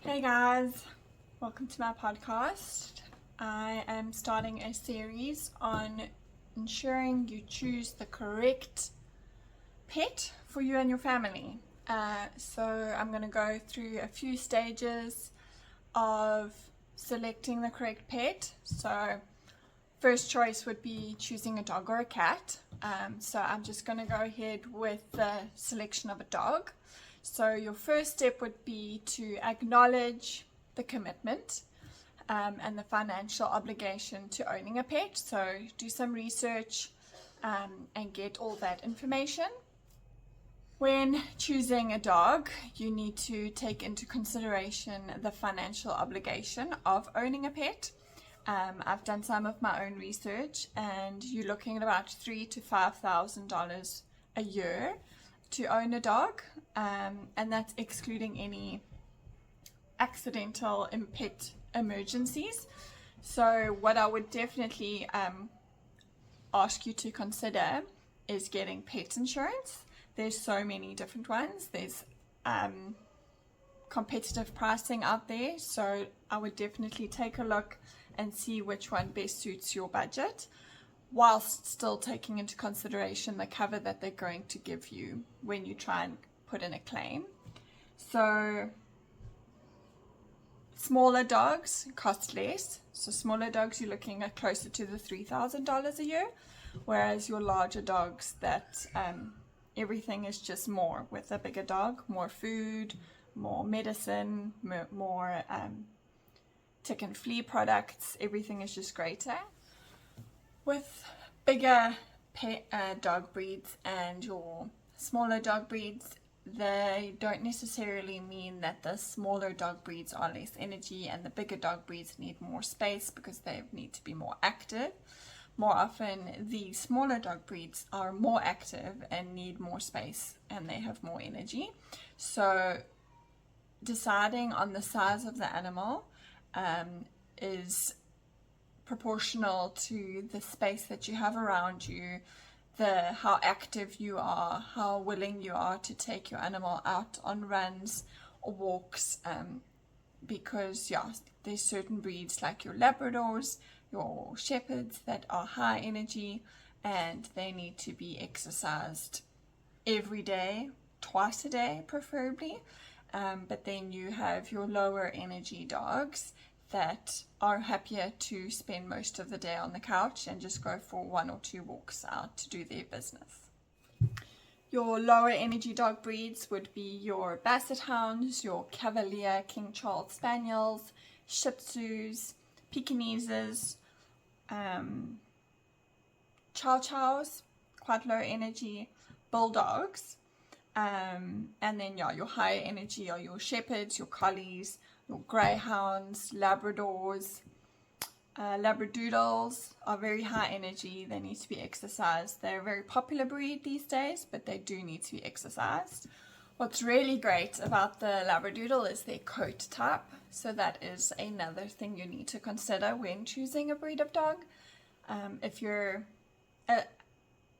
Hey guys, welcome to my podcast. I am starting a series on ensuring you choose the correct pet for you and your family. So I'm going to go through a few stages of selecting the correct pet. So first choice would be choosing a dog or a cat. So I'm just going to go ahead with the selection of a dog. So your first step would be to acknowledge the commitment and the financial obligation to owning a pet. So do some research and get all that information. When choosing a dog, you need to take into consideration the financial obligation of owning a pet. I've done some of my own research, and you're looking at about $3,000 to $5,000 a year to own a dog, and that's excluding any accidental pet emergencies. So what I would definitely ask you to consider is getting pet insurance. There's so many different ones. There's competitive pricing out there, so I would definitely take a look and see which one best suits your budget, whilst still taking into consideration the cover that they're going to give you when you try and put in a claim. So smaller dogs cost less. So smaller dogs, you're looking at closer to the $3,000 a year, whereas your larger dogs, that everything is just more. With a bigger dog, more food, more medicine, more tick and flea products, everything is just greater. With bigger dog breeds and your smaller dog breeds, they don't necessarily mean that the smaller dog breeds are less energy and the bigger dog breeds need more space because they need to be more active. More often, the smaller dog breeds are more active and need more space and they have more energy. So deciding on the size of the animal is proportional to the space that you have around you, how active you are, how willing you are to take your animal out on runs or walks, because there's certain breeds like your Labradors, your Shepherds that are high energy and they need to be exercised every day, twice a day preferably. But then you have your lower energy dogs that are happier to spend most of the day on the couch and just go for 1 or 2 walks out to do their business. Your lower energy dog breeds would be your Basset Hounds, your Cavalier King Charles Spaniels, Shih Tzus, Pekineses, Chow Chows, quite low energy, Bulldogs, and then your higher energy are your Shepherds, your Collies, your Greyhounds, Labradors. Labradoodles are very high energy. They need to be exercised. They're a very popular breed these days, but they do need to be exercised. What's really great about the Labradoodle is their coat type. So that is another thing you need to consider when choosing a breed of dog. If you're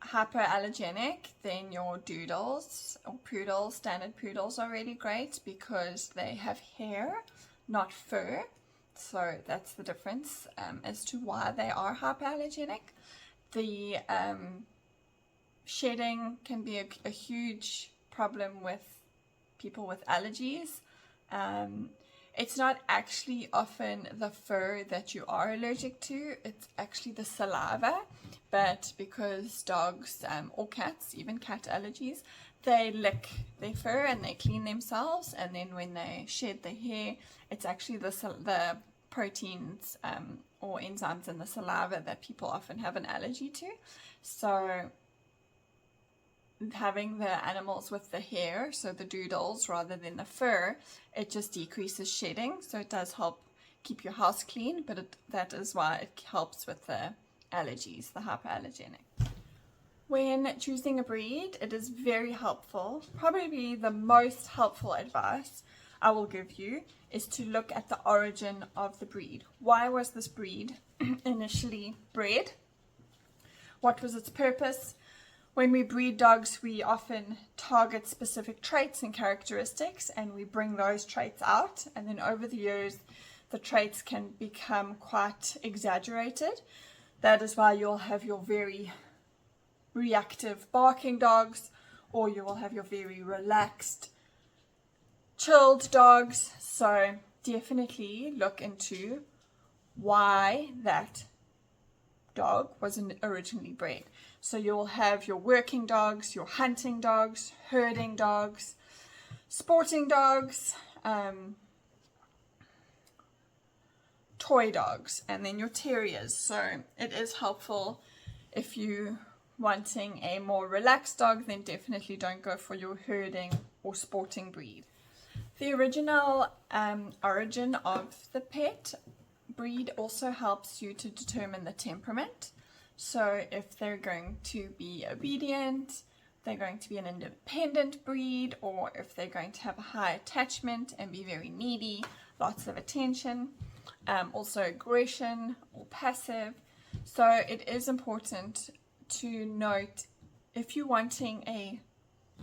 hyperallergenic, then your doodles or poodles, standard poodles, are really great because they have hair, not fur. So that's the difference as to why they are hyperallergenic. The shedding can be a huge problem with people with allergies. It's not actually often the fur that you are allergic to, it's actually the saliva. But because dogs or cats, even cat allergies, they lick their fur and they clean themselves, and then when they shed their hair, it's actually the proteins or enzymes in the saliva that people often have an allergy to. So having the animals with the hair, so the doodles rather than the fur, it just decreases shedding, so it does help keep your house clean, but that is why it helps with the allergies, the hyperallergenic. When choosing a breed, it is very helpful, probably the most helpful advice I will give you is to look at the origin of the breed. Why was this breed initially bred? What was its purpose? When we breed dogs, we often target specific traits and characteristics, and we bring those traits out, and then over the years the traits can become quite exaggerated. That is why you'll have your very reactive barking dogs, or you will have your very relaxed chilled dogs. So definitely look into why that dog wasn't originally bred. So you'll have your working dogs, your hunting dogs, herding dogs, sporting dogs, toy dogs, and then your terriers. So it is helpful if you wanting a more relaxed dog, then definitely don't go for your herding or sporting breed. The original origin of the pet breed also helps you to determine the temperament. So if they're going to be obedient, they're going to be an independent breed, or if they're going to have a high attachment and be very needy, lots of attention, also aggression or passive. So it is important to note, if you're wanting a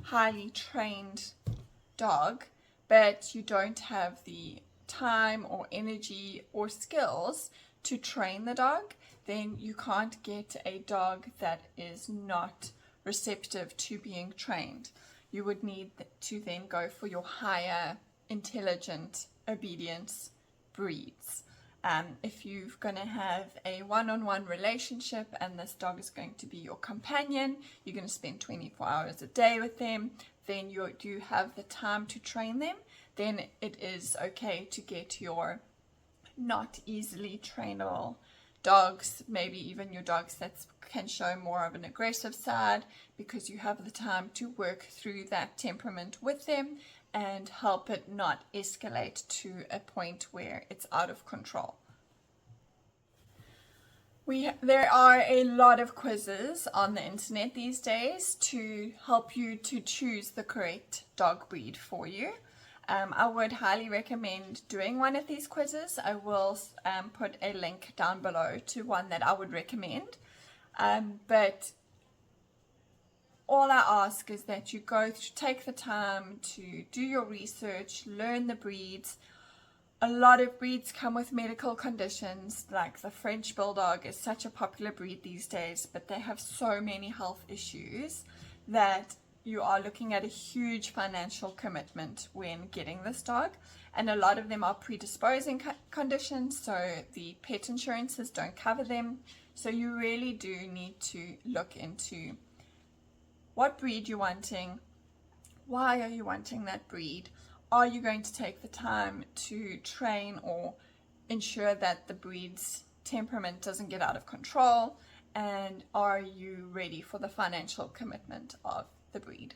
highly trained dog but you don't have the time or energy or skills to train the dog, then you can't get a dog that is not receptive to being trained. You would need to then go for your higher intelligent obedience breeds. If you're going to have a one-on-one relationship and this dog is going to be your companion, you're going to spend 24 hours a day with them, then you do have the time to train them, then it is okay to get your not easily trainable dogs, maybe even your dogs that can show more of an aggressive side, because you have the time to work through that temperament with them and help it not escalate to a point where it's out of control. There are a lot of quizzes on the internet these days to help you to choose the correct dog breed for you. I would highly recommend doing one of these quizzes. I will put a link down below to one that I would recommend. But all I ask is that you take the time to do your research, learn the breeds. A lot of breeds come with medical conditions, like the French Bulldog is such a popular breed these days, but they have so many health issues that you are looking at a huge financial commitment when getting this dog. And a lot of them are predisposing conditions, so the pet insurances don't cover them. So you really do need to look into what breed you're wanting, why are you wanting that breed, are you going to take the time to train or ensure that the breed's temperament doesn't get out of control, and are you ready for the financial commitment of the breed.